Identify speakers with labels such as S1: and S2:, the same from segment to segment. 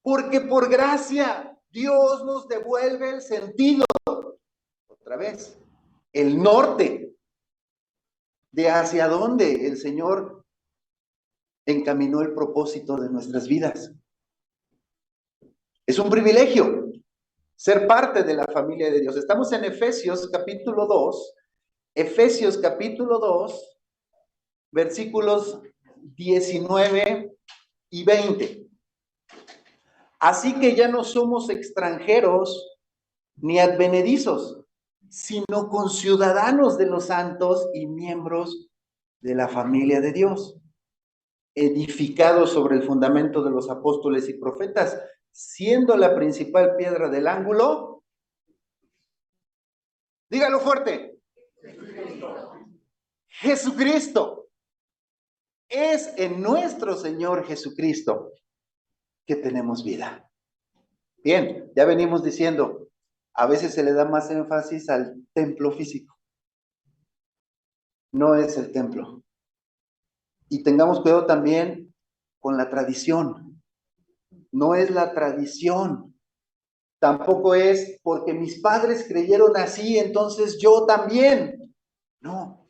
S1: Porque por gracia Dios nos devuelve el sentido, otra vez, el norte de hacia dónde el Señor encaminó el propósito de nuestras vidas. Es un privilegio ser parte de la familia de Dios. Estamos en Efesios capítulo 2, versículos 19 y 20. Así que ya no somos extranjeros ni advenedizos, sino conciudadanos de los santos y miembros de la familia de Dios, edificados sobre el fundamento de los apóstoles y profetas, siendo la principal piedra del ángulo, dígalo fuerte, Jesucristo. Es en nuestro Señor Jesucristo que tenemos vida. Bien, ya venimos diciendo, a veces se le da más énfasis al templo físico. No es el templo. Y tengamos cuidado también con la tradición. No es la tradición. Tampoco es porque mis padres creyeron así, entonces yo también. No.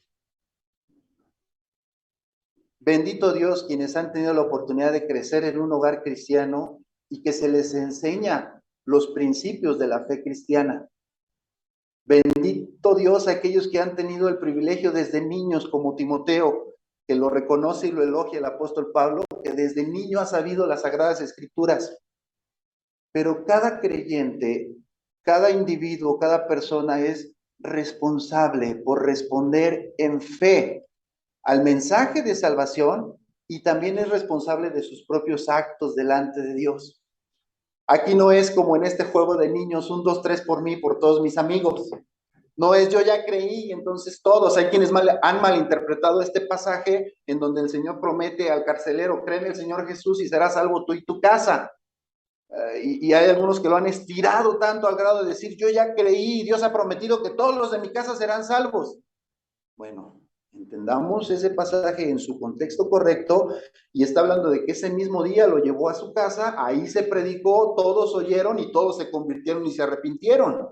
S1: Bendito Dios quienes han tenido la oportunidad de crecer en un hogar cristiano y que se les enseña los principios de la fe cristiana. Bendito Dios a aquellos que han tenido el privilegio desde niños como Timoteo, que lo reconoce y lo elogia el apóstol Pablo, que desde niño ha sabido las sagradas escrituras. Pero cada creyente, cada individuo, cada persona es responsable por responder en fe al mensaje de salvación y también es responsable de sus propios actos delante de Dios. Aquí no es como en este juego de niños, 1, 2, 3 por mí, por todos mis amigos. No es yo ya creí, entonces todos. Hay quienes han malinterpretado este pasaje en donde el Señor promete al carcelero, cree en el Señor Jesús y serás salvo tú y tu casa. Y hay algunos que lo han estirado tanto al grado de decir, yo ya creí, Dios ha prometido que todos los de mi casa serán salvos. Bueno, entendamos ese pasaje en su contexto correcto y está hablando de que ese mismo día lo llevó a su casa, ahí se predicó, todos oyeron y todos se convirtieron y se arrepintieron.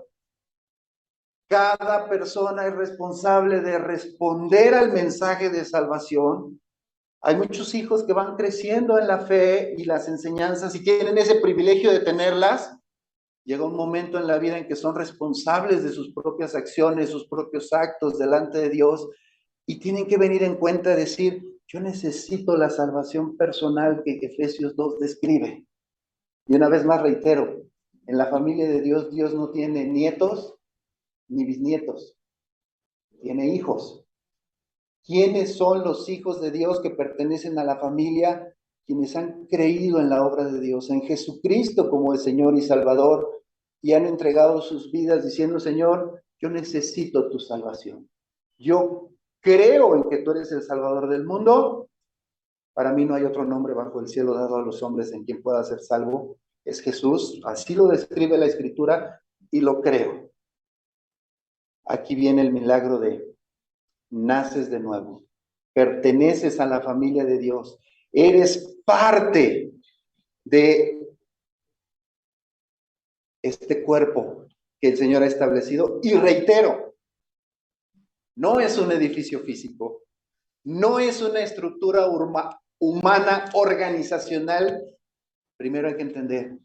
S1: Cada persona es responsable de responder al mensaje de salvación. Hay muchos hijos que van creciendo en la fe y las enseñanzas y tienen ese privilegio de tenerlas. Llega un momento en la vida en que son responsables de sus propias acciones, sus propios actos delante de Dios y tienen que venir en cuenta y decir, yo necesito la salvación personal que Efesios 2 describe. Y una vez más reitero, en la familia de Dios, Dios no tiene nietos ni bisnietos, tiene hijos. ¿Quiénes son los hijos de Dios que pertenecen a la familia? Quienes han creído en la obra de Dios, en Jesucristo como el Señor y Salvador, y han entregado sus vidas diciendo, Señor, yo necesito tu salvación. Yo creo en que tú eres el Salvador del mundo. Para mí no hay otro nombre bajo el cielo dado a los hombres en quien pueda ser salvo. Es Jesús, así lo describe la Escritura y lo creo. Aquí viene el milagro de naces de nuevo, perteneces a la familia de Dios, eres parte de este cuerpo que el Señor ha establecido. Y reitero, no es un edificio físico, no es una estructura humana organizacional. Primero hay que entender,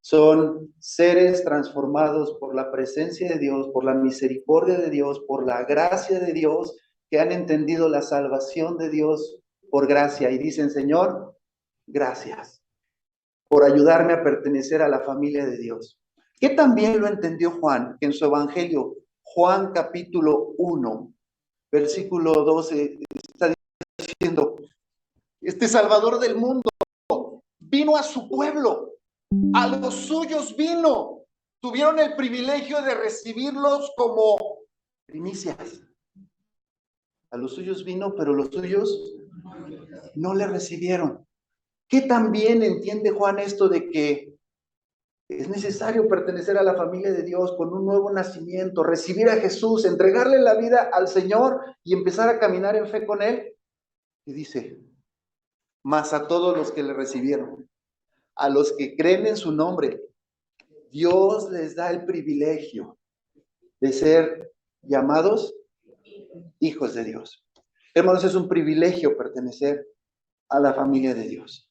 S1: son seres transformados por la presencia de Dios, por la misericordia de Dios, por la gracia de Dios, que han entendido la salvación de Dios por gracia y dicen, Señor, gracias por ayudarme a pertenecer a la familia de Dios. Que también lo entendió Juan, que en su evangelio, Juan capítulo 1, versículo 12, está diciendo, este Salvador del mundo vino a su pueblo, a los suyos vino, tuvieron el privilegio de recibirlos como primicias. A los suyos vino, pero los suyos no le recibieron. ¿Qué también entiende Juan esto de que es necesario pertenecer a la familia de Dios con un nuevo nacimiento, recibir a Jesús, entregarle la vida al Señor y empezar a caminar en fe con Él? Y dice, mas a todos los que le recibieron, a los que creen en su nombre, Dios les da el privilegio de ser llamados hijos de Dios. Hermanos, es un privilegio pertenecer a la familia de Dios.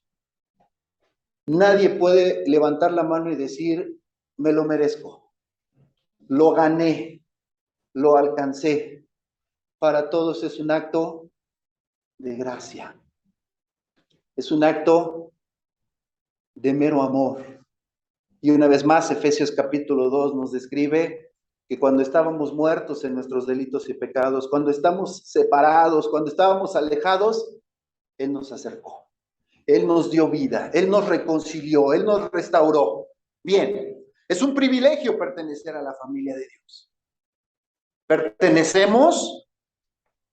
S1: Nadie puede levantar la mano y decir, me lo merezco, lo gané, lo alcancé. Para todos es un acto de gracia. Es un acto de mero amor. Y una vez más, Efesios capítulo 2 nos describe que cuando estábamos muertos en nuestros delitos y pecados, cuando estamos separados, cuando estábamos alejados, Él nos acercó. Él nos dio vida, Él nos reconcilió, Él nos restauró. Bien, es un privilegio pertenecer a la familia de Dios. Pertenecemos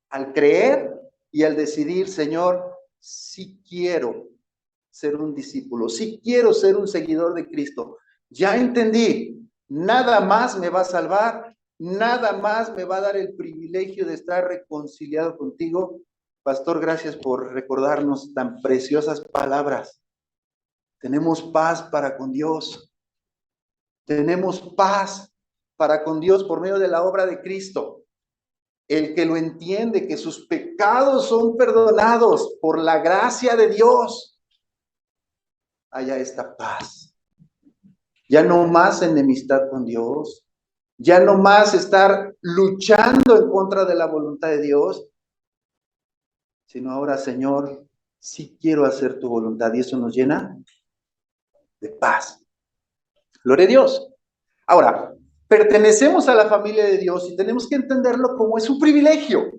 S1: al creer y al decidir, Señor, sí quiero ser un discípulo, sí quiero ser un seguidor de Cristo. Ya entendí, nada más me va a salvar, nada más me va a dar el privilegio de estar reconciliado contigo. Pastor, gracias por recordarnos tan preciosas palabras. Tenemos paz para con Dios. Tenemos paz para con Dios por medio de la obra de Cristo. El que lo entiende, que sus pecados son perdonados por la gracia de Dios, haya esta paz. Ya no más enemistad con Dios, ya no más estar luchando en contra de la voluntad de Dios, sino ahora, Señor, sí quiero hacer tu voluntad, y eso nos llena de paz. Gloria a Dios. Ahora, pertenecemos a la familia de Dios y tenemos que entenderlo como es un privilegio.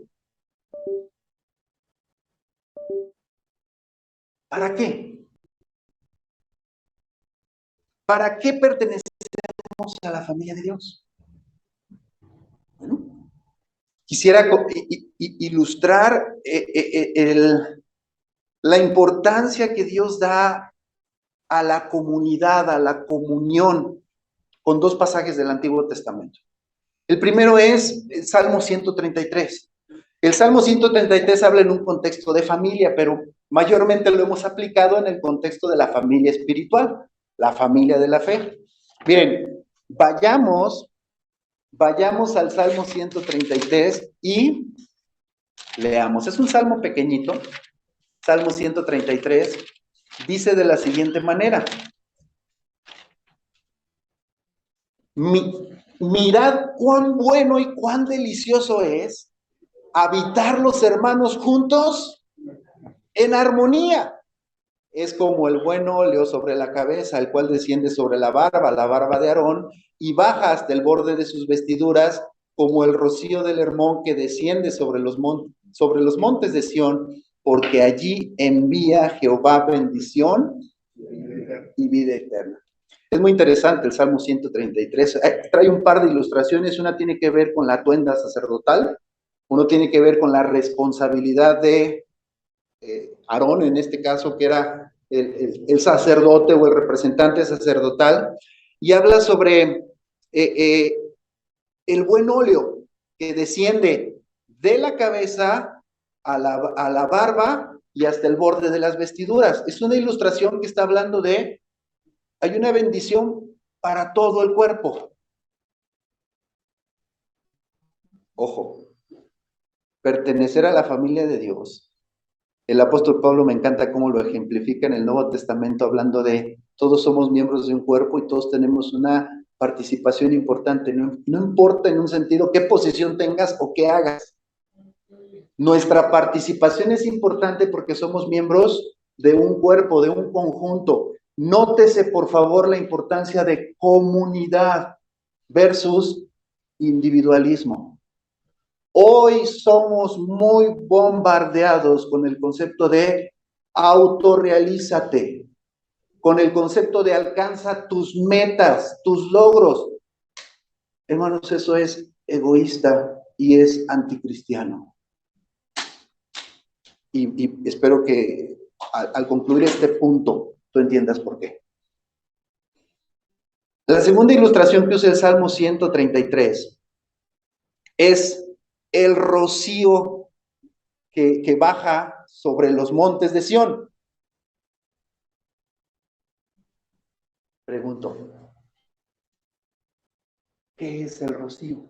S1: ¿Para qué? ¿Para qué pertenecemos a la familia de Dios? Bueno, quisiera ilustrar la importancia que Dios da a la comunidad, a la comunión, con dos pasajes del Antiguo Testamento. El primero es el Salmo 133. El Salmo 133 habla en un contexto de familia, pero mayormente lo hemos aplicado en el contexto de la familia espiritual, la familia de la fe. Miren, vayamos al Salmo 133 y leamos. Es un salmo pequeñito, Salmo 133, dice de la siguiente manera: mirad cuán bueno y cuán delicioso es habitar los hermanos juntos en armonía. Es como el buen óleo sobre la cabeza, el cual desciende sobre la barba de Aarón, y baja hasta el borde de sus vestiduras, como el rocío del Hermón que desciende sobre los montes de Sión, porque allí envía Jehová bendición y vida eterna. Es muy interesante el Salmo 133. Trae un par de ilustraciones. Una tiene que ver con la atuenda sacerdotal, uno tiene que ver con la responsabilidad de Aarón, en este caso, que era el sacerdote o el representante sacerdotal, y habla sobre el buen óleo que desciende de la cabeza a la barba y hasta el borde de las vestiduras. Es una ilustración que está hablando de, hay una bendición para todo el cuerpo. Ojo, pertenecer a la familia de Dios. El apóstol Pablo me encanta cómo lo ejemplifica en el Nuevo Testamento, hablando de todos somos miembros de un cuerpo y todos tenemos una participación importante. No importa en un sentido qué posición tengas o qué hagas. Nuestra participación es importante porque somos miembros de un cuerpo, de un conjunto. Nótese, por favor, la importancia de comunidad versus individualismo. Hoy somos muy bombardeados con el concepto de autorrealízate, con el concepto de alcanza tus metas, tus logros. Hermanos, eso es egoísta y es anticristiano. Y espero que al concluir este punto tú entiendas por qué. La segunda ilustración que usa el Salmo 133 es el rocío que baja sobre los montes de Sión. Pregunto, ¿qué es el rocío?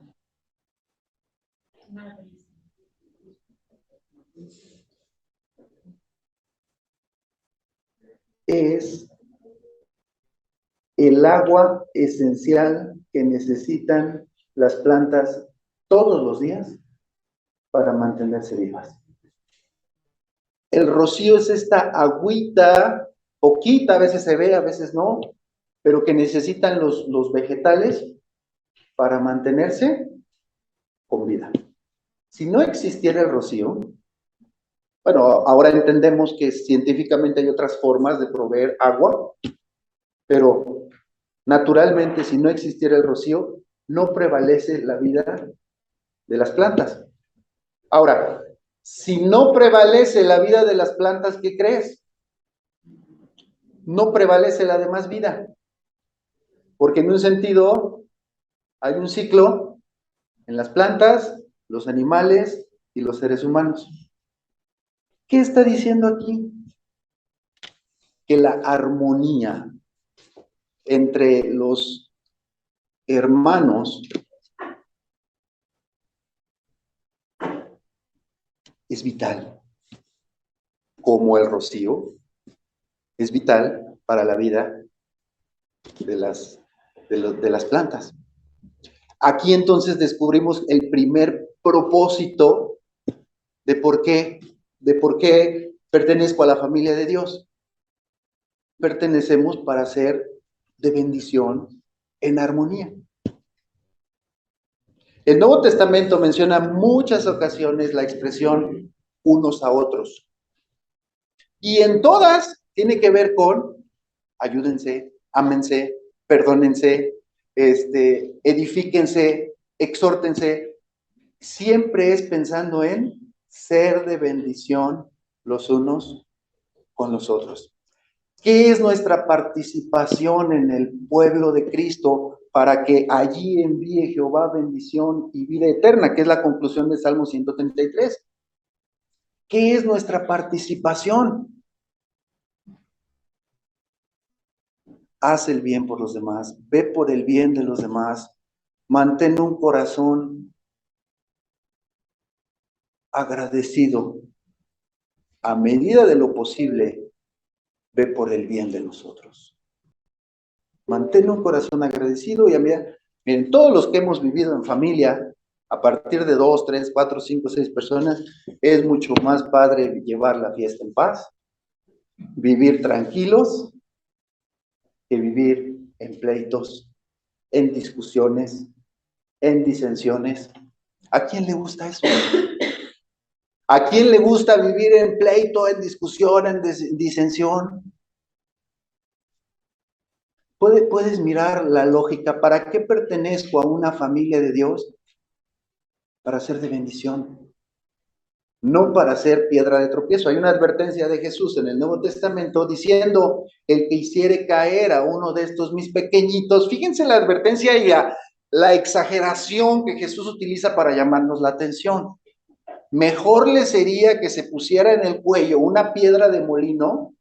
S1: Es el agua esencial que necesitan las plantas todos los días para mantenerse vivas. El rocío es esta agüita, poquita, a veces se ve, a veces no, pero que necesitan los vegetales para mantenerse con vida. Si no existiera el rocío, bueno, ahora entendemos que científicamente hay otras formas de proveer agua, pero naturalmente, si no existiera el rocío, no prevalece la vida de las plantas. Ahora, si no prevalece la vida de las plantas, ¿qué crees? No prevalece la demás vida. Porque en un sentido hay un ciclo en las plantas, los animales y los seres humanos. ¿Qué está diciendo aquí? Que la armonía entre los hermanos es vital, como el rocío es vital para la vida de las plantas. Aquí entonces descubrimos el primer propósito de por qué pertenezco a la familia de Dios. Pertenecemos para ser de bendición en armonía. El Nuevo Testamento menciona muchas ocasiones la expresión unos a otros. Y en todas tiene que ver con ayúdense, ámense, perdónense, edifíquense, exhórtense. Siempre es pensando en ser de bendición los unos con los otros. ¿Qué es nuestra participación en el pueblo de Cristo para que allí envíe Jehová bendición y vida eterna? Que es la conclusión de Salmo 133. ¿Qué es nuestra participación? Haz el bien por los demás, ve por el bien de los demás, mantén un corazón agradecido. A medida de lo posible, ve por el bien de nosotros. Mantén un corazón agradecido y miren, todos los que hemos vivido en familia, a partir de 2, 3, 4, 5, 6 personas, es mucho más padre llevar la fiesta en paz, vivir tranquilos, que vivir en pleitos, en discusiones, en disensiones. ¿A quién le gusta eso? ¿A quién le gusta vivir en pleito, en discusión, en disensión? Puedes mirar la lógica. ¿Para qué pertenezco a una familia de Dios? Para ser de bendición, no para ser piedra de tropiezo. Hay una advertencia de Jesús en el Nuevo Testamento diciendo, el que hiciere caer a uno de estos mis pequeñitos. Fíjense la advertencia y la exageración que Jesús utiliza para llamarnos la atención. Mejor le sería que se pusiera en el cuello una piedra de molino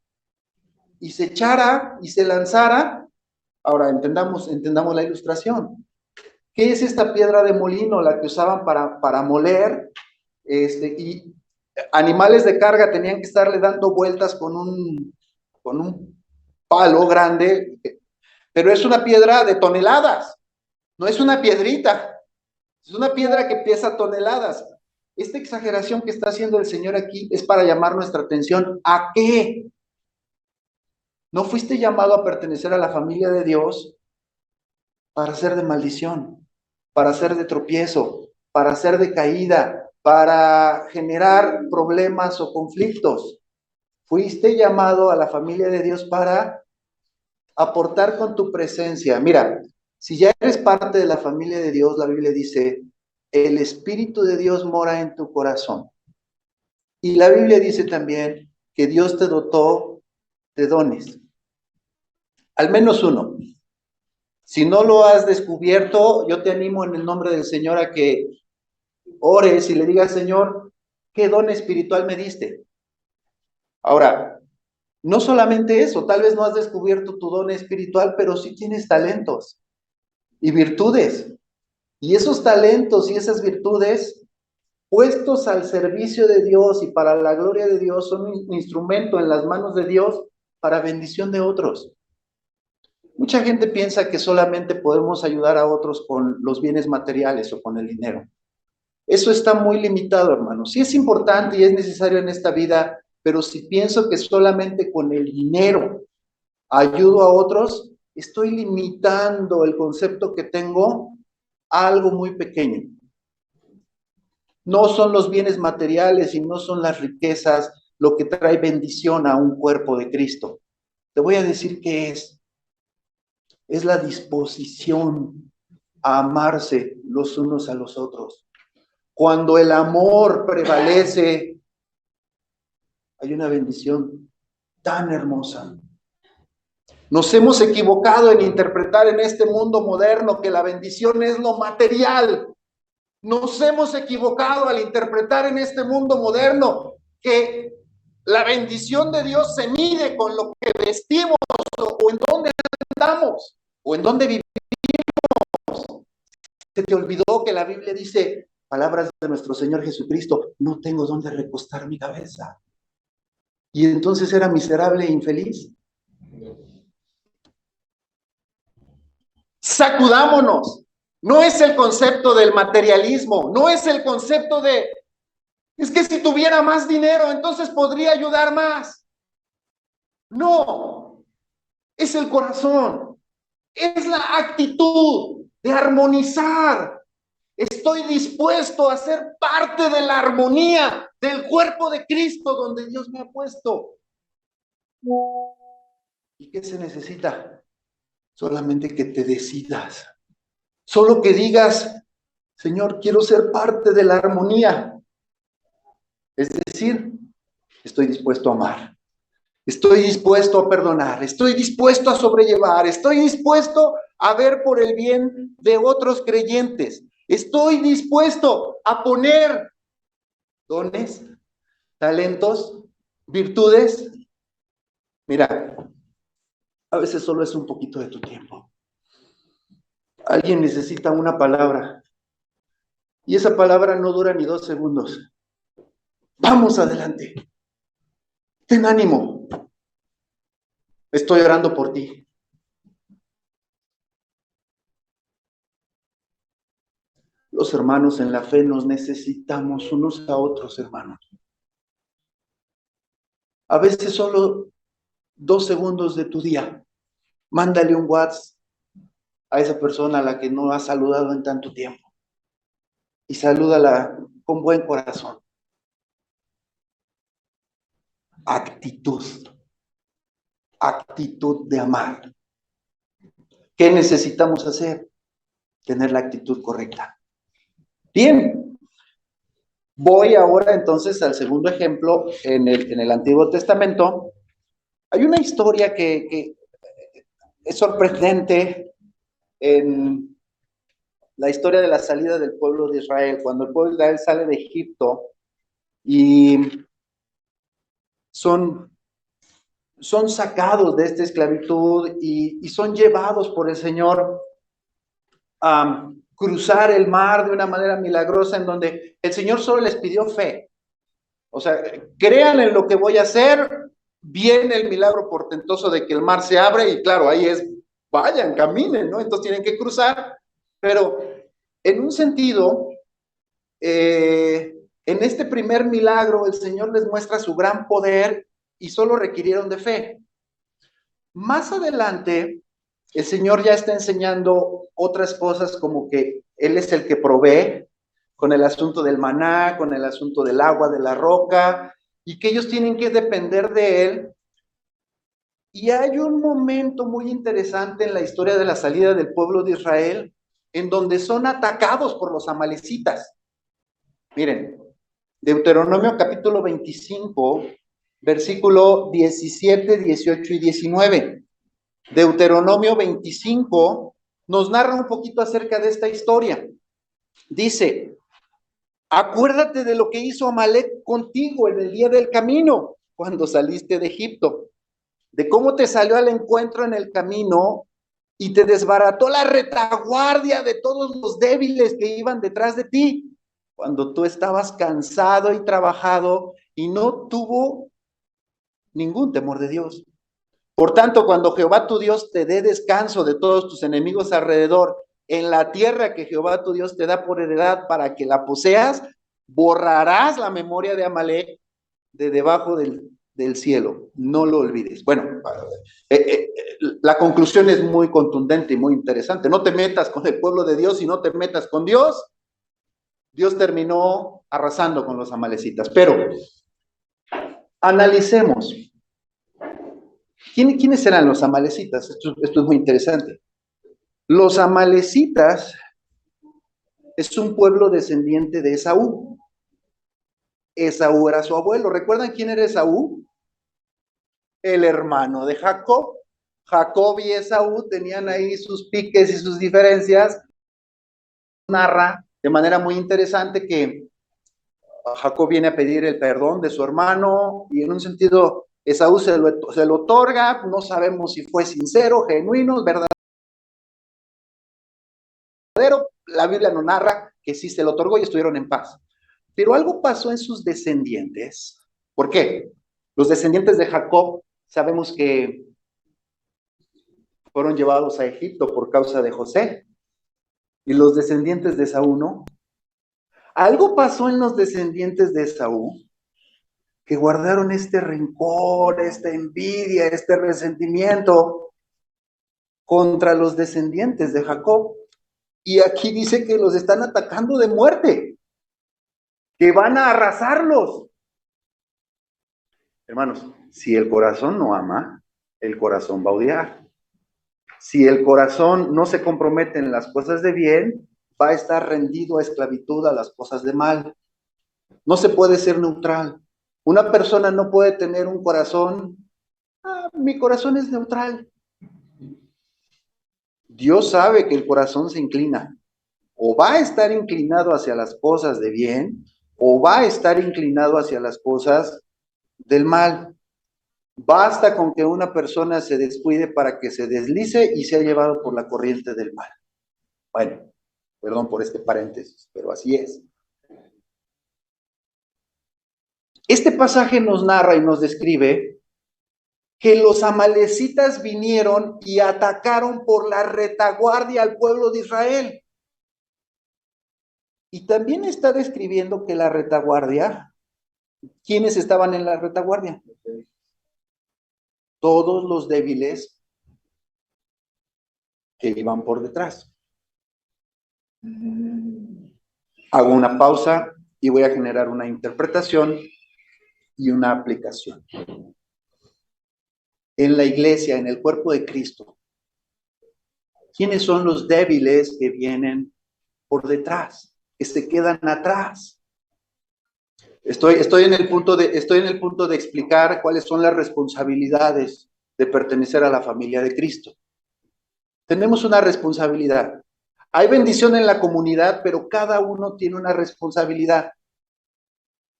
S1: y se echara y se lanzara. Ahora entendamos la ilustración. ¿Qué es esta piedra de molino? La que usaban para moler, y animales de carga tenían que estarle dando vueltas con un palo grande, pero es una piedra de toneladas, no es una piedrita, es una piedra que pesa toneladas. Esta exageración que está haciendo el Señor aquí es para llamar nuestra atención. ¿A qué? No fuiste llamado a pertenecer a la familia de Dios para ser de maldición, para ser de tropiezo, para ser de caída, para generar problemas o conflictos. Fuiste llamado a la familia de Dios para aportar con tu presencia. Mira, si ya eres parte de la familia de Dios, la Biblia dice, el Espíritu de Dios mora en tu corazón. Y la Biblia dice también que Dios te dotó de dones. Al menos uno. Si no lo has descubierto, yo te animo en el nombre del Señor a que ores y le digas, Señor, ¿qué don espiritual me diste? Ahora, No solamente eso, tal vez no has descubierto tu don espiritual, pero sí tienes talentos y virtudes. Y esos talentos y esas virtudes, puestos al servicio de Dios y para la gloria de Dios, son un instrumento en las manos de Dios para bendición de otros. Mucha gente piensa que solamente podemos ayudar a otros con los bienes materiales o con el dinero. Eso está muy limitado, hermano. Sí es importante y es necesario en esta vida, pero si pienso que solamente con el dinero ayudo a otros, estoy limitando el concepto que tengo a algo muy pequeño. No son los bienes materiales y no son las riquezas lo que trae bendición a un cuerpo de Cristo. Te voy a decir qué es la disposición a amarse los unos a los otros. Cuando el amor prevalece, hay una bendición tan hermosa. Nos hemos equivocado en interpretar en este mundo moderno que la bendición es lo material. Nos hemos equivocado al interpretar en este mundo moderno que la bendición de Dios se mide con lo que vestimos o en dónde andamos o en dónde vivimos. Se te olvidó que la Biblia dice, palabras de nuestro Señor Jesucristo, no tengo dónde recostar mi cabeza. Y entonces era miserable e infeliz. Sacudámonos. No es el concepto del materialismo, no es el concepto de, es que si tuviera más dinero, entonces podría ayudar más. No, es el corazón, es la actitud de armonizar. Estoy dispuesto a ser parte de la armonía del cuerpo de Cristo donde Dios me ha puesto. ¿Y qué se necesita? Solamente que te decidas. Solo que digas, Señor, quiero ser parte de la armonía. Es decir, estoy dispuesto a amar. Estoy dispuesto a perdonar. Estoy dispuesto a sobrellevar. Estoy dispuesto a ver por el bien de otros creyentes. Estoy dispuesto a poner dones, talentos, virtudes. Mira, a veces solo es un poquito de tu tiempo. Alguien necesita una palabra y esa palabra no dura ni 2 segundos. Vamos adelante. Ten ánimo. Estoy orando por ti. Los hermanos en la fe nos necesitamos unos a otros, hermanos. A veces solo 2 segundos de tu día. Mándale un WhatsApp a esa persona a la que no has saludado en tanto tiempo. Y salúdala con buen corazón. Actitud. Actitud de amar. ¿Qué necesitamos hacer? Tener la actitud correcta. Bien. Voy ahora entonces al segundo ejemplo en el Antiguo Testamento. Hay una historia que es sorprendente en la historia de la salida del pueblo de Israel. Cuando el pueblo de Israel sale de Egipto y son sacados de esta esclavitud y son llevados por el Señor a cruzar el mar de una manera milagrosa en donde el Señor solo les pidió fe. O sea, crean en lo que voy a hacer, viene el milagro portentoso de que el mar se abre y claro, ahí es, vayan, caminen, ¿no? Entonces tienen que cruzar, pero en un sentido, en este primer milagro el Señor les muestra su gran poder y solo requirieron de fe. Más adelante, el Señor ya está enseñando otras cosas como que Él es el que provee, con el asunto del maná, con el asunto del agua, de la roca, y que ellos tienen que depender de Él. Y hay un momento muy interesante en la historia de la salida del pueblo de Israel, en donde son atacados por los amalecitas. Miren, Deuteronomio capítulo 25, versículo 17, 18 y 19. Deuteronomio 25 nos narra un poquito acerca de esta historia. Dice, acuérdate de lo que hizo Amalec contigo en el día del camino, cuando saliste de Egipto. de cómo te salió al encuentro en el camino y te desbarató la retaguardia de todos los débiles que iban detrás de ti, cuando tú estabas cansado y trabajado y no tuvo ningún temor de Dios. Por tanto, cuando Jehová tu Dios te dé descanso de todos tus enemigos alrededor, en la tierra que Jehová tu Dios te da por heredad para que la poseas, borrarás la memoria de Amalek de debajo del cielo. No lo olvides. Bueno, la conclusión es muy contundente y muy interesante. No te metas con el pueblo de Dios y no te metas con Dios. Dios terminó arrasando con los amalecitas. Pero analicemos. ¿Quiénes eran los amalecitas? Esto es muy interesante. Los amalecitas es un pueblo descendiente de Esaú. Esaú era su abuelo. ¿Recuerdan quién era Esaú? El hermano de Jacob. Jacob y Esaú tenían ahí sus piques y sus diferencias. Narra de manera muy interesante que Jacob viene a pedir el perdón de su hermano y en un sentido Esaú se lo otorga. No sabemos si fue sincero, genuino, verdadero. La Biblia no narra que sí se lo otorgó y estuvieron en paz. Pero algo pasó en sus descendientes. ¿Por qué? Los descendientes de Jacob sabemos que fueron llevados a Egipto por causa de José. Y los descendientes de Esaú no. Algo pasó en los descendientes de Esaú que guardaron este rencor, esta envidia, este resentimiento contra los descendientes de Jacob. Y aquí dice que los están atacando de muerte, que van a arrasarlos. Hermanos, si el corazón no ama, el corazón va a odiar. Si el corazón no se compromete en las cosas de bien, va a estar rendido a esclavitud a las cosas de mal. No se puede ser neutral. Una persona no puede tener un corazón, mi corazón es neutral. Dios sabe que el corazón se inclina. O va a estar inclinado hacia las cosas de bien, o va a estar inclinado hacia las cosas del mal. Basta con que una persona se descuide para que se deslice y sea llevado por la corriente del mal. Bueno, perdón por este paréntesis, pero así es. Este pasaje nos narra y nos describe que los amalecitas vinieron y atacaron por la retaguardia al pueblo de Israel. Y también está describiendo que la retaguardia, ¿quiénes estaban en la retaguardia? Todos los débiles que iban por detrás. Hago una pausa y voy a generar una interpretación y una aplicación. En la iglesia, en el cuerpo de Cristo, ¿quiénes son los débiles que vienen por detrás, que se quedan atrás? Estoy en el punto de explicar cuáles son las responsabilidades de pertenecer a la familia de Cristo. Tenemos una responsabilidad. Hay bendición en la comunidad, pero cada uno tiene una responsabilidad.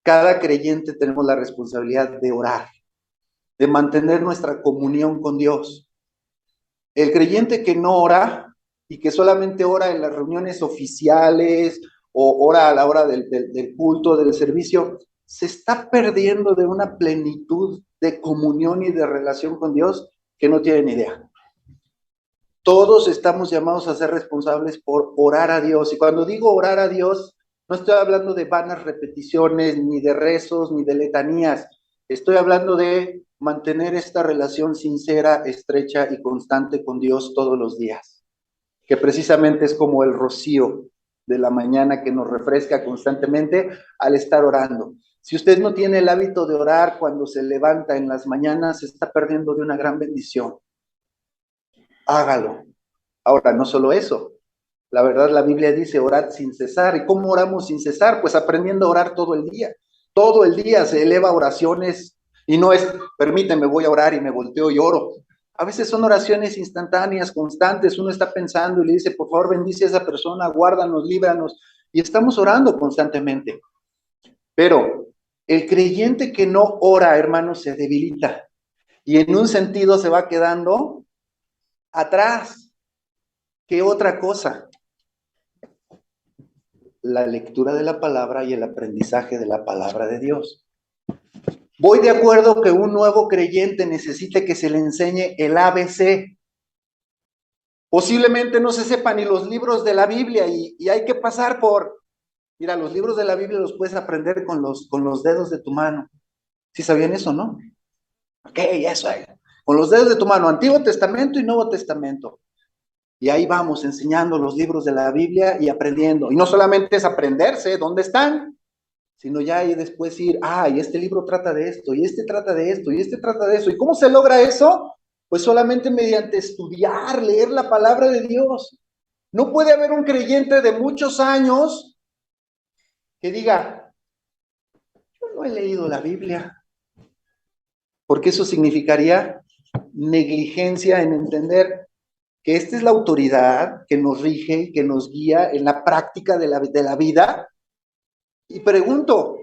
S1: Cada creyente tenemos la responsabilidad de orar, de mantener nuestra comunión con Dios. El creyente que no ora y que solamente ora en las reuniones oficiales o ora a la hora del culto, del servicio, se está perdiendo de una plenitud de comunión y de relación con Dios que no tiene ni idea. Todos estamos llamados a ser responsables por orar a Dios. Y cuando digo orar a Dios, no estoy hablando de vanas repeticiones, ni de rezos, ni de letanías. Estoy hablando de mantener esta relación sincera, estrecha y constante con Dios todos los días, que precisamente es como el rocío de la mañana que nos refresca constantemente al estar orando. Si usted no tiene el hábito de orar cuando se levanta en las mañanas, se está perdiendo de una gran bendición. Hágalo. Ahora, no solo eso. La verdad, la Biblia dice orad sin cesar. ¿Y cómo oramos sin cesar? Pues aprendiendo a orar todo el día. Todo el día se eleva oraciones y no es, permíteme, voy a orar y me volteo y oro. A veces son oraciones instantáneas, constantes. Uno está pensando y le dice, por favor, bendice a esa persona, guárdanos, líbranos. Y estamos orando constantemente. Pero el creyente que no ora, hermanos, se debilita. y en un sentido se va quedando atrás. ¿Qué otra cosa? La lectura de la palabra y el aprendizaje de la palabra de Dios. Voy de acuerdo que un nuevo creyente necesite que se le enseñe el ABC. Posiblemente no se sepan ni los libros de la Biblia y hay que pasar por... Mira, los libros de la Biblia los puedes aprender con los dedos de tu mano. ¿Sí sabían eso, no? Ok, eso es. Con los dedos de tu mano, Antiguo Testamento y Nuevo Testamento. Y ahí vamos enseñando los libros de la Biblia y aprendiendo. Y no solamente es aprenderse dónde están, sino ya ahí después ir, y este libro trata de esto, y este trata de esto, y este trata de eso. ¿Y cómo se logra eso? Pues solamente mediante estudiar, leer la palabra de Dios. No puede haber un creyente de muchos años que diga, yo no he leído la Biblia, porque eso significaría negligencia en entender que esta es la autoridad que nos rige, que nos guía en la práctica de la vida. Y pregunto,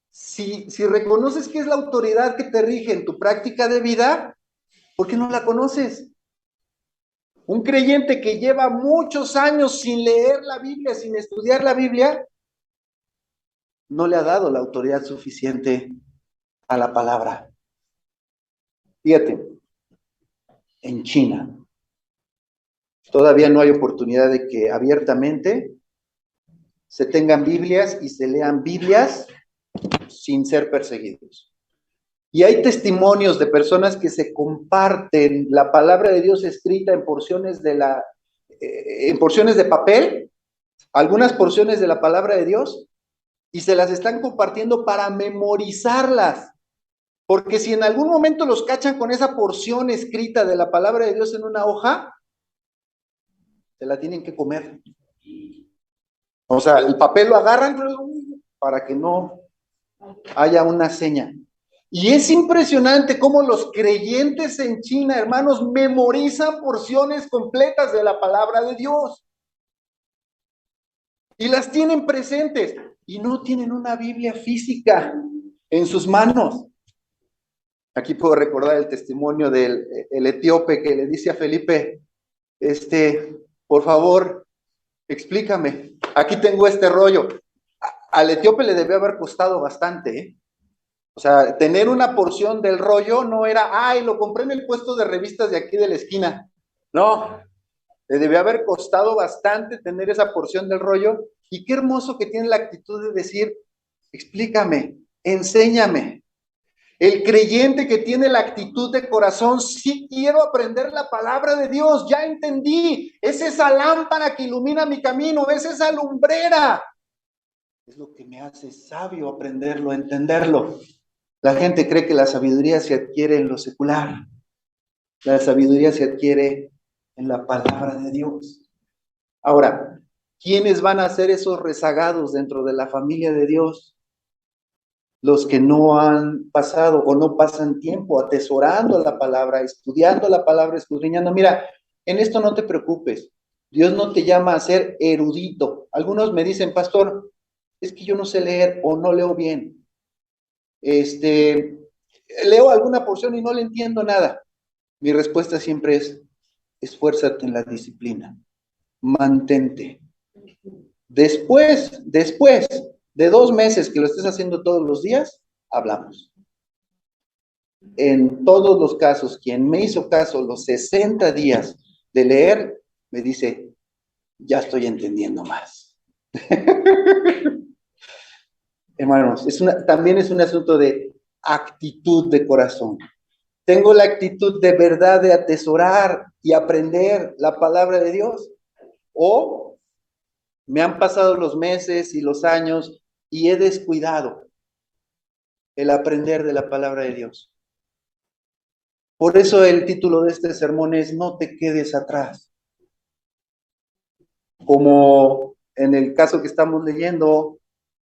S1: si reconoces que es la autoridad que te rige en tu práctica de vida, ¿por qué no la conoces? Un creyente que lleva muchos años sin leer la Biblia, sin estudiar la Biblia, no le ha dado la autoridad suficiente a la palabra. Fíjate, en China todavía no hay oportunidad de que abiertamente se tengan Biblias y se lean Biblias sin ser perseguidos. Y hay testimonios de personas que se comparten la palabra de Dios escrita en porciones en porciones de papel, algunas porciones de la palabra de Dios, y se las están compartiendo para memorizarlas. Porque si en algún momento los cachan con esa porción escrita de la palabra de Dios en una hoja, se la tienen que comer. O sea, el papel lo agarran para que no haya una seña. Y es impresionante cómo los creyentes en China, hermanos, memorizan porciones completas de la palabra de Dios. Y las tienen presentes. Y no tienen una Biblia física en sus manos. Aquí puedo recordar el testimonio del etíope que le dice a Felipe, por favor, explícame. Aquí tengo este rollo. Al etíope le debe haber costado bastante, ¿eh? O sea, tener una porción del rollo no era, lo compré en el puesto de revistas de aquí de la esquina. No, le debe haber costado bastante tener esa porción del rollo. Y qué hermoso que tiene la actitud de decir, explícame, enséñame. El creyente que tiene la actitud de corazón, sí quiero aprender la palabra de Dios, ya entendí, es esa lámpara que ilumina mi camino, es esa lumbrera. Es lo que me hace sabio aprenderlo, entenderlo. La gente cree que la sabiduría se adquiere en lo secular. La sabiduría se adquiere en la palabra de Dios. Ahora, ¿quiénes van a ser esos rezagados dentro de la familia de Dios? Los que no han pasado o no pasan tiempo atesorando la palabra, estudiando la palabra, escudriñando. Mira, en esto no te preocupes. Dios no te llama a ser erudito. Algunos me dicen, pastor, es que yo no sé leer o no leo bien. Leo alguna porción y no le entiendo nada. Mi respuesta siempre es, esfuérzate en la disciplina, mantente. Después de 2 meses que lo estés haciendo todos los días, hablamos. En todos los casos, quien me hizo caso los 60 días de leer, me dice, ya estoy entendiendo más. Hermanos, también es un asunto de actitud de corazón. Tengo la actitud de verdad de atesorar y aprender la palabra de Dios. O me han pasado los meses y los años y he descuidado el aprender de la palabra de Dios. Por eso el título de este sermón es No te quedes atrás. Como en el caso que estamos leyendo,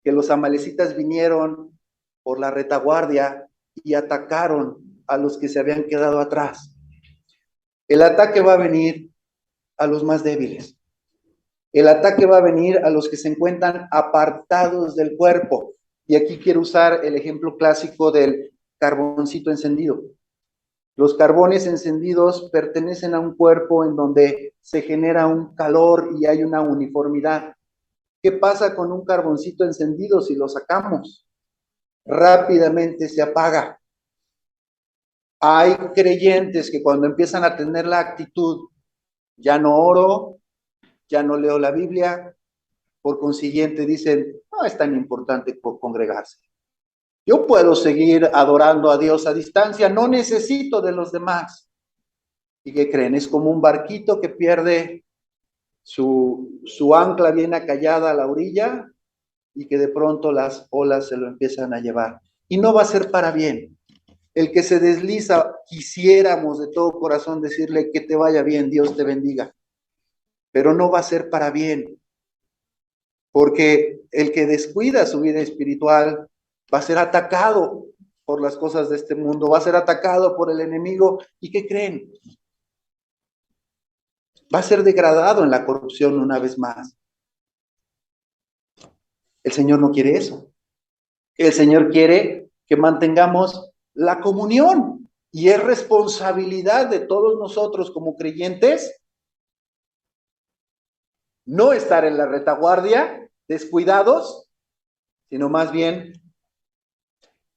S1: que los amalecitas vinieron por la retaguardia y atacaron a los que se habían quedado atrás. El ataque va a venir a los más débiles. El ataque va a venir a los que se encuentran apartados del cuerpo. Y aquí quiero usar el ejemplo clásico del carboncito encendido. Los carbones encendidos pertenecen a un cuerpo en donde se genera un calor y hay una uniformidad. ¿Qué pasa con un carboncito encendido si lo sacamos? Rápidamente se apaga. Hay creyentes que cuando empiezan a tener la actitud, ya no oro, ya no leo la Biblia, por consiguiente dicen, no es tan importante congregarse. Yo puedo seguir adorando a Dios a distancia, no necesito de los demás. ¿Y qué creen? Es como un barquito que pierde su ancla bien acallada a la orilla y que de pronto las olas se lo empiezan a llevar. Y no va a ser para bien. El que se desliza, quisiéramos de todo corazón decirle que te vaya bien, Dios te bendiga, pero no va a ser para bien, porque el que descuida su vida espiritual va a ser atacado por las cosas de este mundo, va a ser atacado por el enemigo. ¿Y qué creen? Va a ser degradado en la corrupción una vez más. El Señor no quiere eso. El Señor quiere que mantengamos la comunión y es responsabilidad de todos nosotros como creyentes no estar en la retaguardia, descuidados, sino más bien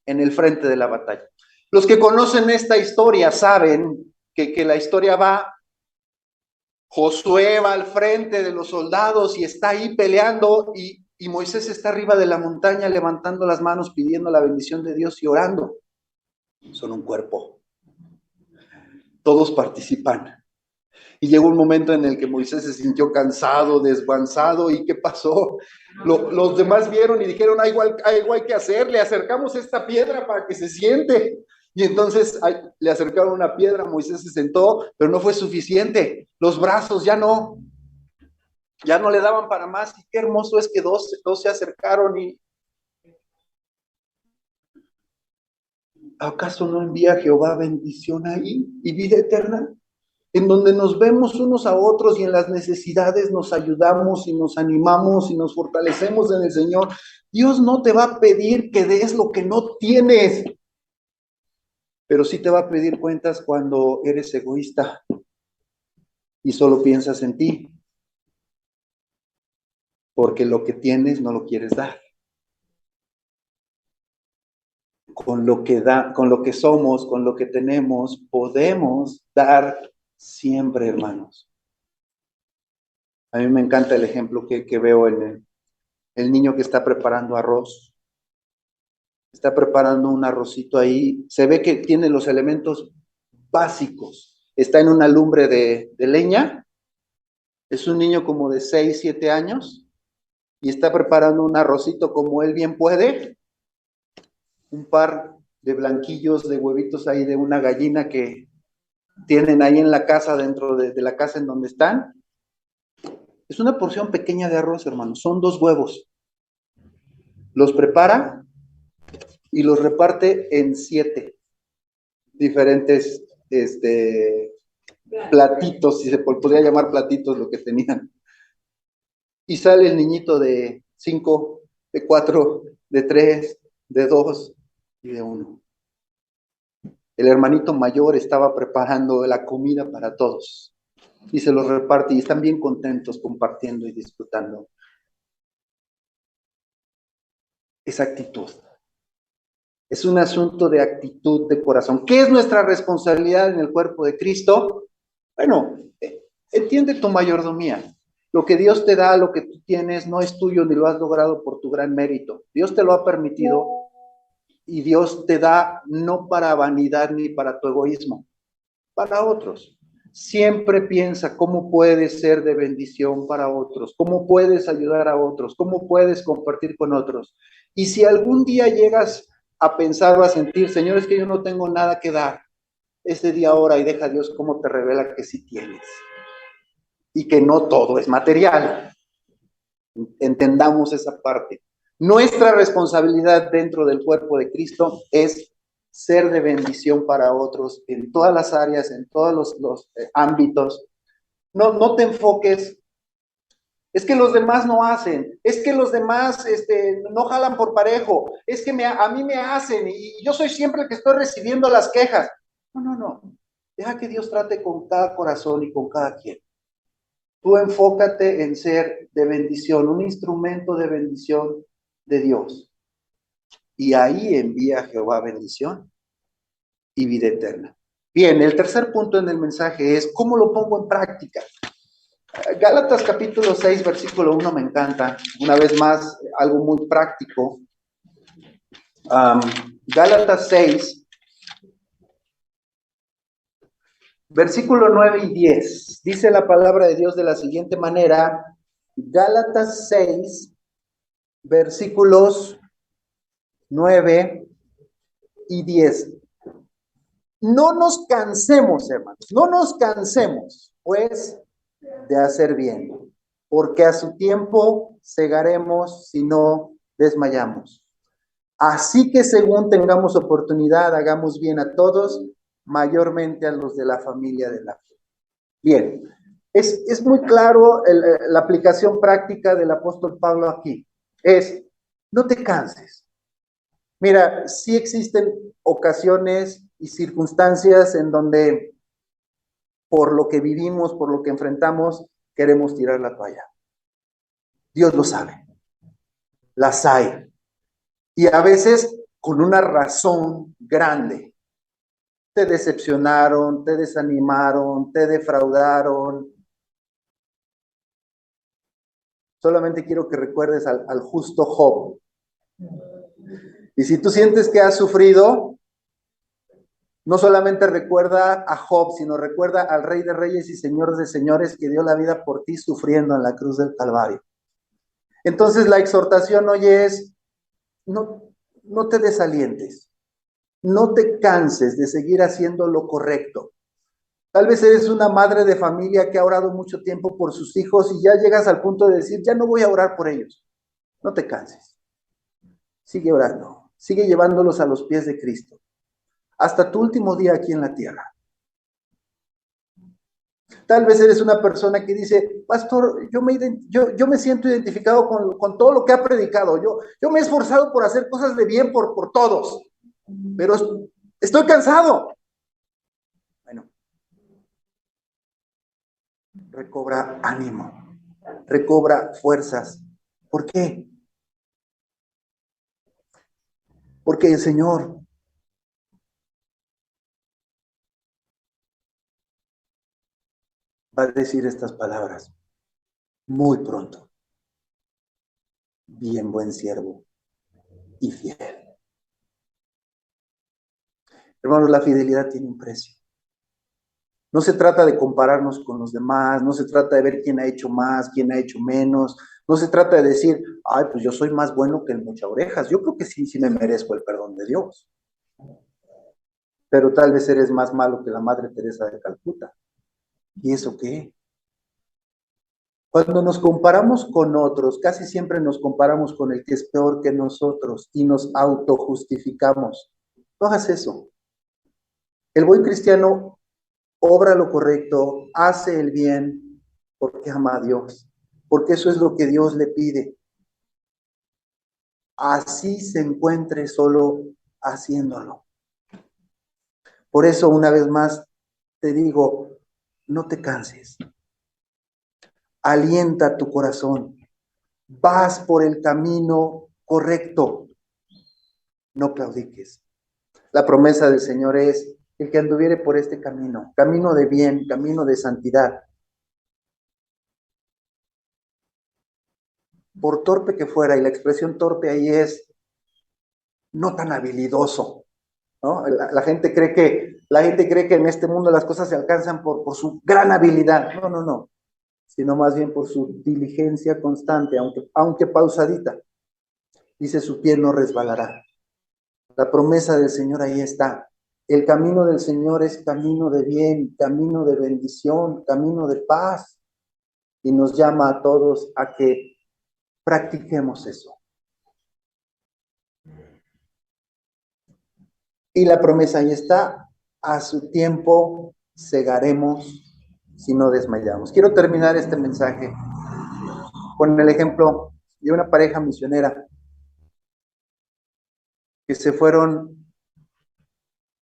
S1: en el frente de la batalla. Los que conocen esta historia saben que la historia va, Josué va al frente de los soldados y está ahí peleando y Moisés está arriba de la montaña levantando las manos pidiendo la bendición de Dios y orando. Son un cuerpo. Todos participan. Y llegó un momento en el que Moisés se sintió cansado, desguanzado. ¿Y qué pasó? Los demás vieron y dijeron, hay algo hay que hacer, le acercamos esta piedra para que se siente. Y entonces le acercaron una piedra, Moisés se sentó, pero no fue suficiente. Los brazos ya no le daban para más. Y qué hermoso es que dos se acercaron y ¿acaso no envía Jehová bendición ahí y vida eterna? En donde nos vemos unos a otros y en las necesidades nos ayudamos y nos animamos y nos fortalecemos en el Señor. Dios no te va a pedir que des lo que no tienes, pero sí te va a pedir cuentas cuando eres egoísta y solo piensas en ti, porque lo que tienes no lo quieres dar. Con lo que somos, con lo que tenemos, podemos dar siempre, hermanos. A mí me encanta el ejemplo que veo en el niño que está preparando arroz. Está preparando un arrocito ahí. Se ve que tiene los elementos básicos. Está en una lumbre de leña. Es un niño como de 6, 7 años y está preparando un arrocito como él bien puede. Un par de blanquillos de huevitos ahí de una gallina que tienen ahí en la casa, dentro de la casa en donde están. Es una porción pequeña de arroz, hermanos. Son 2 huevos. Los prepara y los reparte en 7 diferentes platitos, si se podría llamar platitos lo que tenían. Y sale el niñito de 5, de 4, de 3, de 2 y de 1. El hermanito mayor estaba preparando la comida para todos y se los reparte y están bien contentos compartiendo y disfrutando. Esa actitud. Es un asunto de actitud de corazón. ¿Qué es nuestra responsabilidad en el cuerpo de Cristo? Bueno, entiende tu mayordomía. Lo que Dios te da, lo que tú tienes, no es tuyo ni lo has logrado por tu gran mérito. Dios te lo ha permitido y Dios te da no para vanidad ni para tu egoísmo, para otros. Siempre piensa cómo puedes ser de bendición para otros, cómo puedes ayudar a otros, cómo puedes compartir con otros. Y si algún día llegas a pensar o a sentir, Señor, es que yo no tengo nada que dar, ese día ora y deja a Dios cómo te revela que sí tienes. Y que no todo es material. Entendamos esa parte. Nuestra responsabilidad dentro del cuerpo de Cristo es ser de bendición para otros en todas las áreas, en todos los ámbitos. No te enfoques, es que los demás no hacen, es que los demás no jalan por parejo, es que a mí me hacen y yo soy siempre el que estoy recibiendo las quejas. No, no, no. Deja que Dios trate con cada corazón y con cada quien. Tú enfócate en ser de bendición, un instrumento de bendición de Dios. Y ahí envía Jehová bendición y vida eterna. Bien, el tercer punto en el mensaje es, ¿cómo lo pongo en práctica? Gálatas capítulo 6, versículo 1 me encanta. Una vez más, algo muy práctico. Gálatas 6, versículo 9 y 10. Dice la palabra de Dios de la siguiente manera. Gálatas 6, versículos 9 y 10. No nos cansemos, hermanos, no nos cansemos, pues, de hacer bien, porque a su tiempo segaremos si no desmayamos. Así que según tengamos oportunidad, hagamos bien a todos, mayormente a los de la familia de la fe. Bien, es muy claro la aplicación práctica del apóstol Pablo aquí. Es, no te canses. Mira, sí existen ocasiones y circunstancias en donde por lo que vivimos, por lo que enfrentamos, queremos tirar la toalla. Dios lo sabe. Las hay. Y a veces con una razón grande. Te decepcionaron, te desanimaron, te defraudaron. Solamente quiero que recuerdes al justo Job. Y si tú sientes que has sufrido, no solamente recuerda a Job, sino recuerda al Rey de Reyes y Señor de Señores que dio la vida por ti sufriendo en la cruz del Calvario. Entonces la exhortación hoy es, no te desalientes, no te canses de seguir haciendo lo correcto. Tal vez eres una madre de familia que ha orado mucho tiempo por sus hijos y ya llegas al punto de decir, ya no voy a orar por ellos. No te canses. Sigue orando, sigue llevándolos a los pies de Cristo, hasta tu último día aquí en la tierra. Tal vez eres una persona que dice, pastor, yo me siento identificado con todo lo que ha predicado. Yo me he esforzado por hacer cosas de bien por todos, pero estoy cansado. Bueno, recobra ánimo, recobra fuerzas. ¿Por qué? Porque el Señor va a decir estas palabras muy pronto. Bien, buen siervo y fiel. Hermanos, la fidelidad tiene un precio. No se trata de compararnos con los demás, no se trata de ver quién ha hecho más, quién ha hecho menos, no se trata de decir, ay, pues yo soy más bueno que el mocha orejas. Yo creo que sí me merezco el perdón de Dios. Pero tal vez eres más malo que la Madre Teresa de Calcuta. ¿Y eso qué? Cuando nos comparamos con otros, casi siempre nos comparamos con el que es peor que nosotros y nos autojustificamos. No hagas eso. El buen cristiano obra lo correcto, hace el bien porque ama a Dios, porque eso es lo que Dios le pide. Así se encuentre solo haciéndolo. Por eso, una vez más, te digo, no te canses. Alienta tu corazón. Vas por el camino correcto. No claudiques. La promesa del Señor es el que anduviere por este camino, camino de bien, camino de santidad. Por torpe que fuera, y la expresión torpe ahí es no tan habilidoso, ¿no? La gente cree que en este mundo las cosas se alcanzan por su gran habilidad. No, sino más bien por su diligencia constante, aunque pausadita. Dice, su pie no resbalará. La promesa del Señor ahí está. El camino del Señor es camino de bien, camino de bendición, camino de paz. Y nos llama a todos a que practiquemos eso. Y la promesa ahí está. A su tiempo segaremos si no desmayamos. Quiero terminar este mensaje con el ejemplo de una pareja misionera que se fueron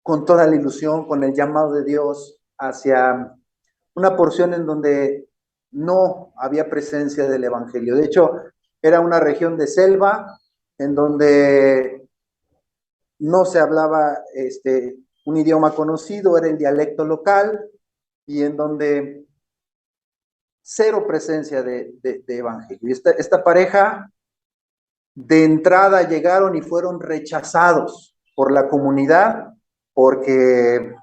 S1: con toda la ilusión, con el llamado de Dios hacia una porción en donde no había presencia del evangelio. De hecho, era una región de selva en donde no se hablaba un idioma conocido, era el dialecto local, y en donde cero presencia de evangelio. Y esta pareja de entrada llegaron y fueron rechazados por la comunidad porque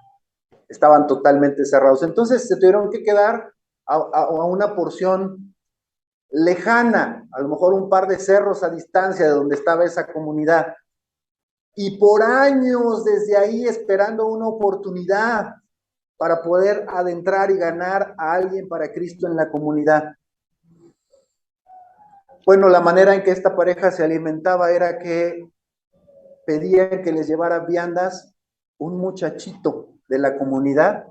S1: estaban totalmente cerrados. Entonces se tuvieron que quedar a una porción lejana, a lo mejor un par de cerros a distancia de donde estaba esa comunidad. Y por años desde ahí esperando una oportunidad para poder adentrar y ganar a alguien para Cristo en la comunidad. Bueno, la manera en que esta pareja se alimentaba era que pedían que les llevara viandas un muchachito de la comunidad,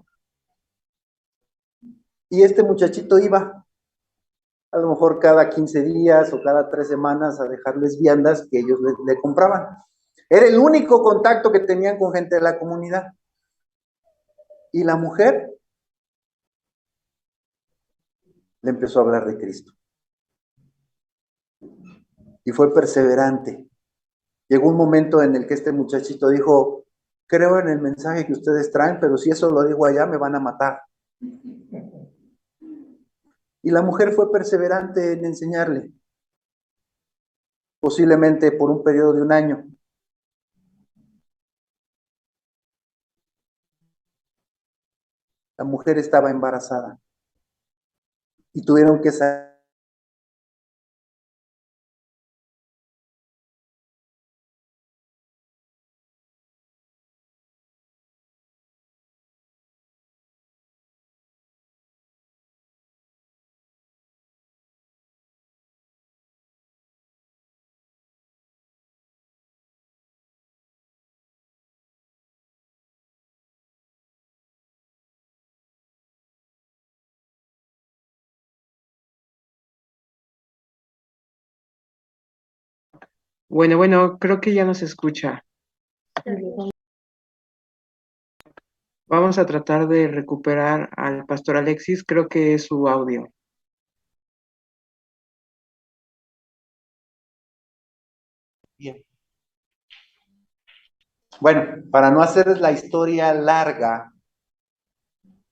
S1: y este muchachito iba a lo mejor cada 15 días o cada 3 semanas a dejarles viandas que ellos le compraban. Era el único contacto que tenían con gente de la comunidad. Y la mujer le empezó a hablar de Cristo. Y fue perseverante. Llegó un momento en el que este muchachito dijo: creo en el mensaje que ustedes traen, pero si eso lo digo allá me van a matar. Y la mujer fue perseverante en enseñarle, posiblemente por un periodo de 1 año. La mujer estaba embarazada y tuvieron que salir.
S2: Bueno, creo que ya nos escucha. Vamos a tratar de recuperar al pastor Alexis, creo que es su audio.
S1: Bien. Bueno, para no hacer la historia larga,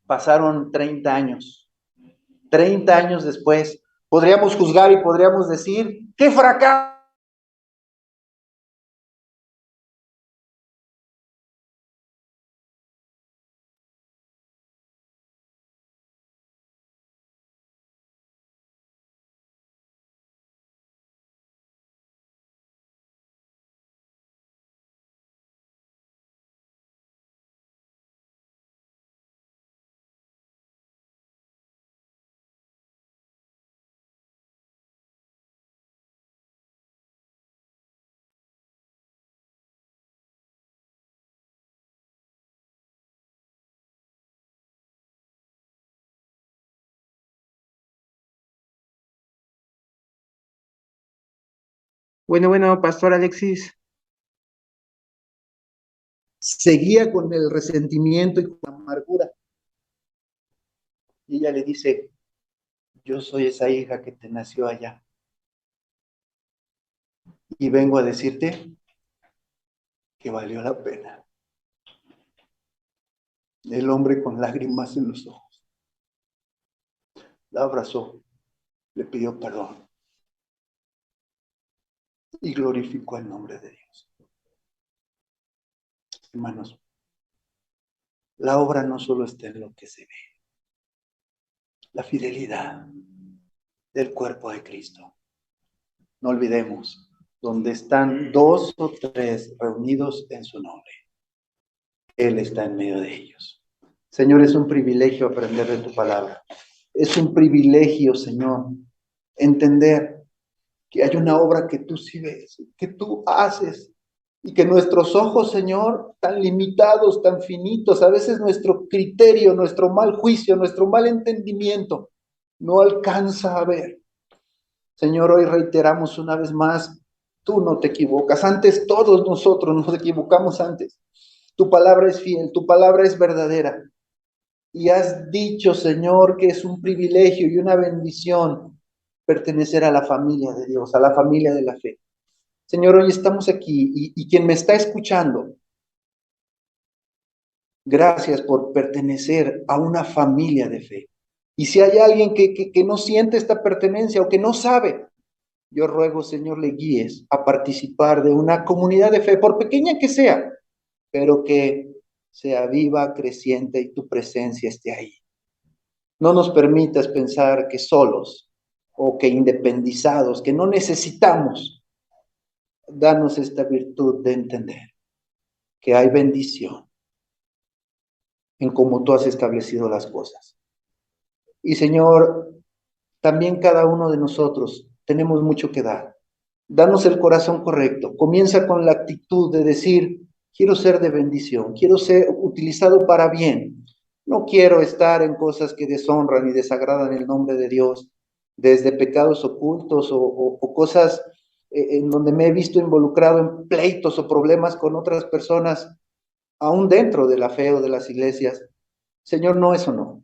S1: pasaron 30 años. 30 años después, podríamos juzgar y podríamos decir: ¡qué fracaso!
S2: Bueno, pastor Alexis.
S1: Seguía con el resentimiento y con la amargura. Y ella le dice: yo soy esa hija que te nació allá. Y vengo a decirte que valió la pena. El hombre con lágrimas en los ojos la abrazó, le pidió perdón y glorificó el nombre de Dios. Hermanos, la obra no solo está en lo que se ve, la fidelidad del cuerpo de Cristo. No olvidemos, donde están 2 o 3 reunidos en su nombre, Él está en medio de ellos. Señor, es un privilegio aprender de tu palabra. Es un privilegio, Señor, entender que hay una obra que tú sí ves, que tú haces, y que nuestros ojos, Señor, tan limitados, tan finitos, a veces nuestro criterio, nuestro mal juicio, nuestro mal entendimiento, no alcanza a ver. Señor, hoy reiteramos una vez más: tú no te equivocas. Antes todos nosotros nos equivocamos antes. Tu palabra es fiel, tu palabra es verdadera. Y has dicho, Señor, que es un privilegio y una bendición pertenecer a la familia de Dios, a la familia de la fe. Señor, hoy estamos aquí y quien me está escuchando, gracias por pertenecer a una familia de fe. Y si hay alguien que no siente esta pertenencia o que no sabe, yo ruego, Señor, le guíes a participar de una comunidad de fe, por pequeña que sea, pero que sea viva, creciente y tu presencia esté ahí. No nos permitas pensar que solos o que independizados, que no necesitamos. Danos esta virtud de entender que hay bendición en cómo tú has establecido las cosas. Y Señor, también cada uno de nosotros tenemos mucho que dar. Danos el corazón correcto. Comienza con la actitud de decir, quiero ser de bendición, quiero ser utilizado para bien. No quiero estar en cosas que deshonran y desagradan el nombre de Dios, desde pecados ocultos o cosas en donde me he visto involucrado en pleitos o problemas con otras personas, aún dentro de la fe o de las iglesias. Señor, no, eso no.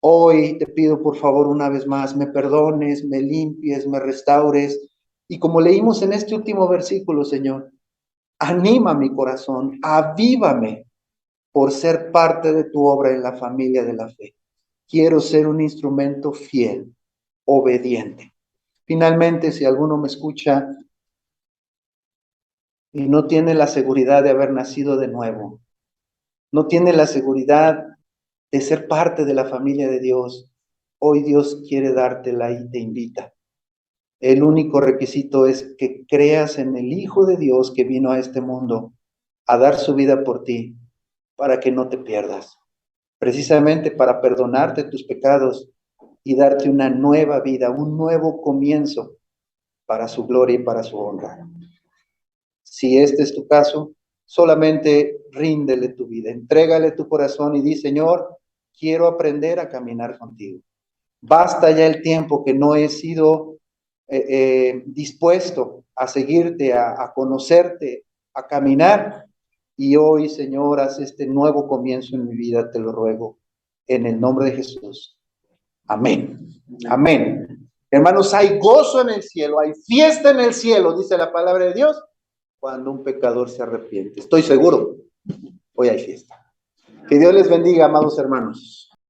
S1: Hoy te pido por favor una vez más, me perdones, me limpies, me restaures. Y como leímos en este último versículo, Señor, anima mi corazón, avívame por ser parte de tu obra en la familia de la fe. Quiero ser un instrumento fiel, obediente. Finalmente, si alguno me escucha y no tiene la seguridad de haber nacido de nuevo, no tiene la seguridad de ser parte de la familia de Dios, hoy Dios quiere dártela y te invita. El único requisito es que creas en el Hijo de Dios que vino a este mundo a dar su vida por ti, para que no te pierdas, precisamente para perdonarte tus pecados y darte una nueva vida, un nuevo comienzo para su gloria y para su honra. Si este es tu caso, solamente ríndele tu vida, entrégale tu corazón y di, Señor, quiero aprender a caminar contigo. Basta ya el tiempo que no he sido dispuesto a seguirte, a conocerte, a caminar. Y hoy, Señor, haz este nuevo comienzo en mi vida, te lo ruego, en el nombre de Jesús. Amén. Amén. Hermanos, hay gozo en el cielo, hay fiesta en el cielo, dice la palabra de Dios, cuando un pecador se arrepiente. Estoy seguro, hoy hay fiesta. Que Dios les bendiga, amados hermanos.